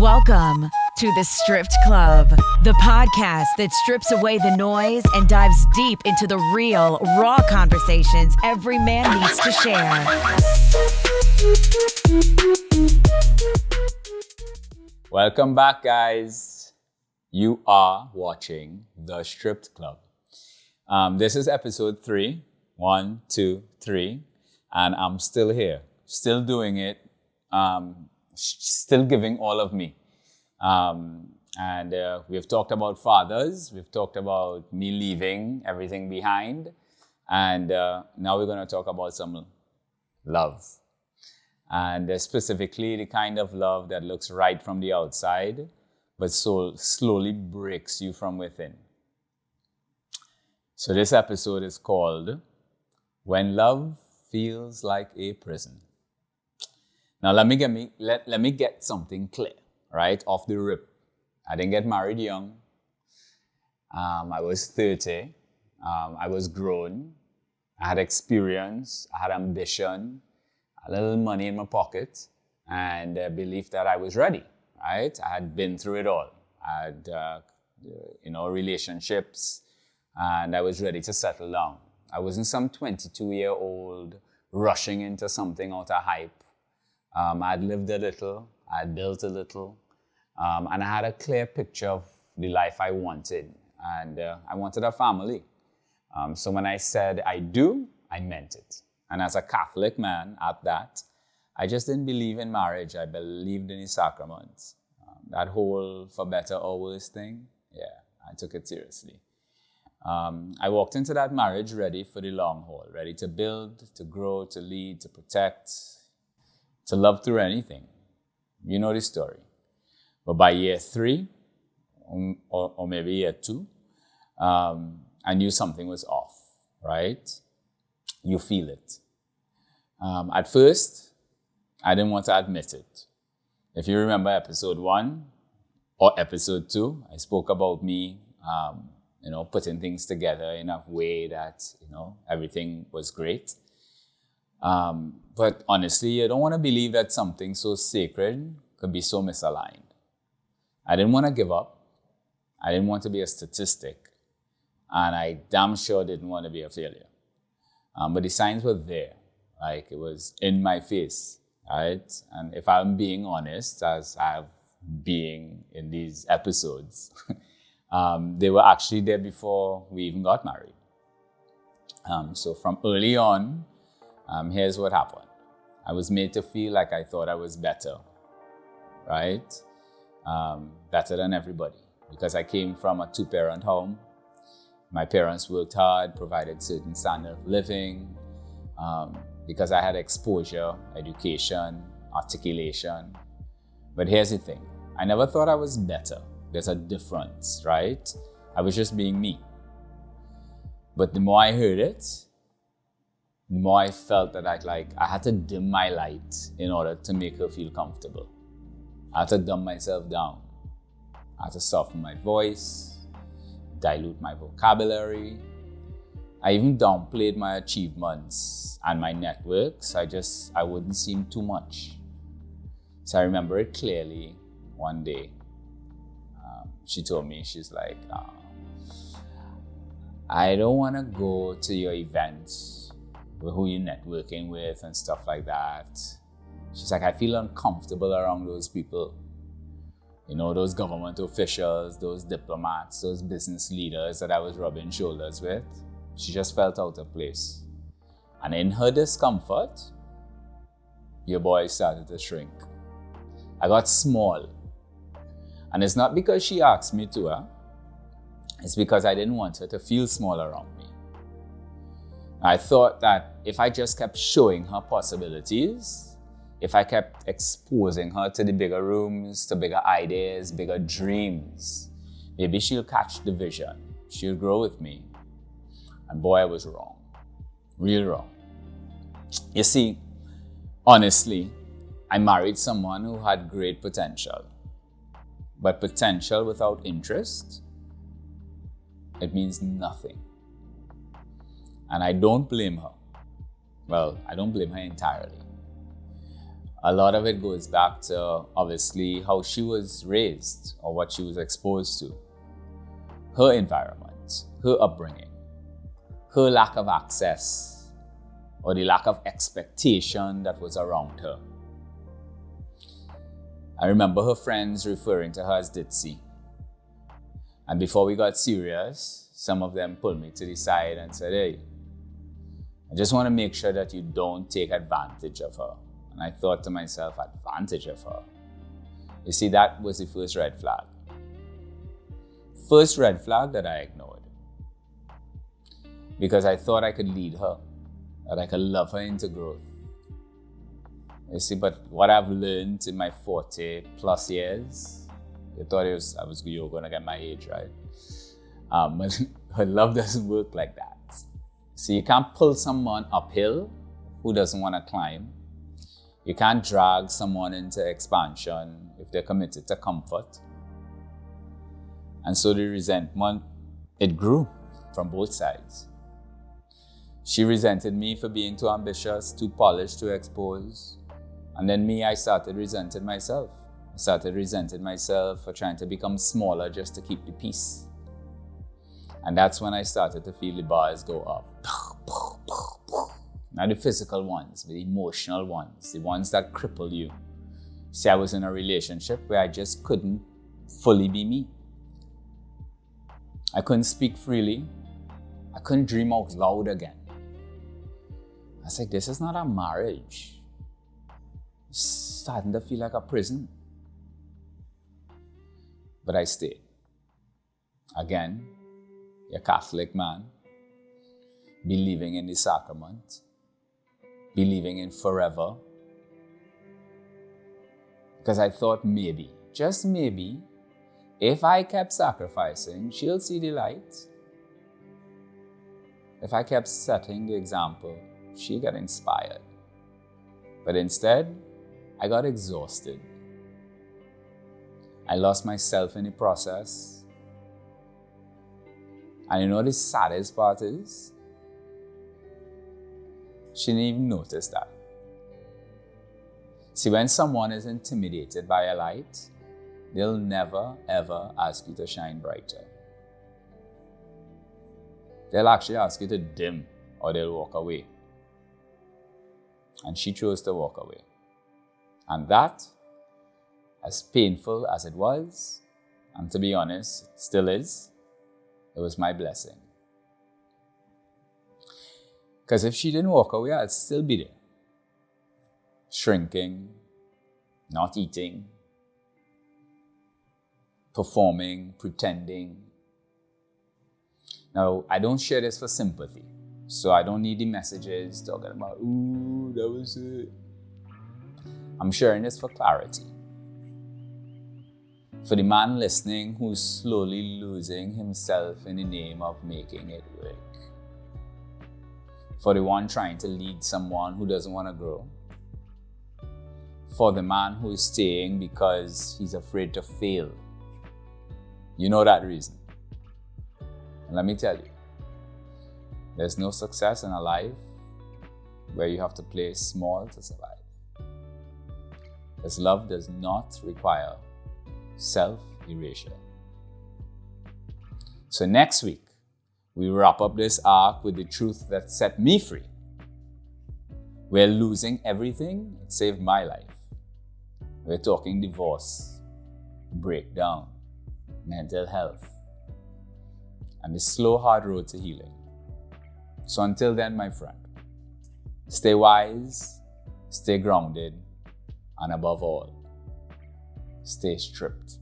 Welcome to the Stripped Club, the podcast that strips away the noise and dives deep into the real, raw conversations every man needs to share. Welcome back, guys. You are watching the Stripped Club. This is episode 3. 1, 2, 3. And I'm still here, still doing it, still giving all of me. We've talked about fathers. We've talked about me leaving everything behind. And now we're going to talk about some love. And specifically the kind of love that looks right from the outside, but so slowly breaks you from within. So this episode is called When Love Feels Like a Prison. Now let me get something clear, right, off the rip. I didn't get married young. I was 30. I was grown. I had experience. I had ambition. A little money in my pocket, and a belief that I was ready, right? I had been through it all. I had, relationships, and I was ready to settle down. I wasn't some 22-year-old rushing into something out of hype. I'd lived a little, I'd built a little, and I had a clear picture of the life I wanted, and I wanted a family. So when I said I do, I meant it. And as a Catholic man at that, I just didn't believe in marriage. I believed in the sacraments. That whole for better or worse thing, I took it seriously. I walked into that marriage ready for the long haul, ready to build, to grow, to lead, to protect, to love through anything. You know the story. But by year 3, or maybe year 2, I knew something was off, right? You feel it. At first, I didn't want to admit it. If you remember episode 1 or episode 2, I spoke about me, putting things together in a way that, everything was great. But honestly, you don't want to believe that something so sacred could be so misaligned. I didn't want to give up. I didn't want to be a statistic. And I damn sure didn't want to be a failure. But the signs were there, like it was in my face, right? And if I'm being honest, as I've been in these episodes, they were actually there before we even got married. So from early on, here's what happened. I was made to feel like I thought I was better, right? Better than everybody, because I came from a 2-parent home. My parents worked hard, provided certain standard of living, because I had exposure, education, articulation. But here's the thing. I never thought I was better. There's a difference, right? I was just being me. But the more I heard it, the more I felt that I had to dim my light in order to make her feel comfortable. I had to dumb myself down. I had to soften my voice, dilute my vocabulary. I even downplayed my achievements and my networks. I wouldn't seem too much. So I remember it clearly one day. She told me, she's like, I don't want to go to your events with who you're networking with and stuff like that. She's like, I feel uncomfortable around those people. Those government officials, those diplomats, those business leaders that I was rubbing shoulders with. She just felt out of place. And in her discomfort, your boy started to shrink. I got small. And it's not because she asked me to. It's because I didn't want her to feel small around me. I thought that if I just kept showing her possibilities, if I kept exposing her to the bigger rooms, to bigger ideas, bigger dreams, maybe she'll catch the vision. She'll grow with me. And boy, I was wrong. Real wrong. You see, honestly, I married someone who had great potential. But potential without interest, it means nothing. And I don't blame her. Well, I don't blame her entirely. A lot of it goes back to obviously how she was raised or what she was exposed to, her environment, her upbringing, her lack of access or the lack of expectation that was around her. I remember her friends referring to her as Ditzy. And before we got serious, some of them pulled me to the side and said, hey, I just want to make sure that you don't take advantage of her. And I thought to myself, advantage of her? You see, that was the first red flag. First red flag that I ignored. Because I thought I could lead her, that I could love her into growth. You see, but what I've learned in my 40 plus years, you thought you were going to get my age, right? But love doesn't work like that. So you can't pull someone uphill who doesn't want to climb. You can't drag someone into expansion if they're committed to comfort. And so the resentment, it grew from both sides. She resented me for being too ambitious, too polished, too exposed. And then me, I started resenting myself. I started resenting myself for trying to become smaller just to keep the peace. And that's when I started to feel the bars go up. Not the physical ones, but the emotional ones, the ones that cripple you. See, I was in a relationship where I just couldn't fully be me. I couldn't speak freely. I couldn't dream out loud again. I was like, this is not a marriage. It's starting to feel like a prison. But I stayed. Again, a Catholic man, believing in the sacrament, believing in forever. Because I thought maybe, just maybe, if I kept sacrificing, she'll see the light. If I kept setting the example, she'll get inspired. But instead, I got exhausted. I lost myself in the process. And you know the saddest part is? She didn't even notice that. See, when someone is intimidated by a light, they'll never ever ask you to shine brighter. They'll actually ask you to dim or they'll walk away. And she chose to walk away. And that, as painful as it was, and to be honest, it still is, it was my blessing. Because if she didn't walk away, I'd still be there. Shrinking, not eating, performing, pretending. Now, I don't share this for sympathy. So I don't need the messages talking about, ooh, that was it. I'm sharing this for clarity. For the man listening who's slowly losing himself in the name of making it work. For the one trying to lead someone who doesn't want to grow. For the man who is staying because he's afraid to fail. You know that reason. And let me tell you, there's no success in a life where you have to play small to survive. Because love does not require self-erasure. So next week, we wrap up this arc with the truth that set me free. Where losing everything, it saved my life. We're talking divorce, breakdown, mental health, and the slow, hard road to healing. So until then, my friend, stay wise, stay grounded, and above all, stay stripped.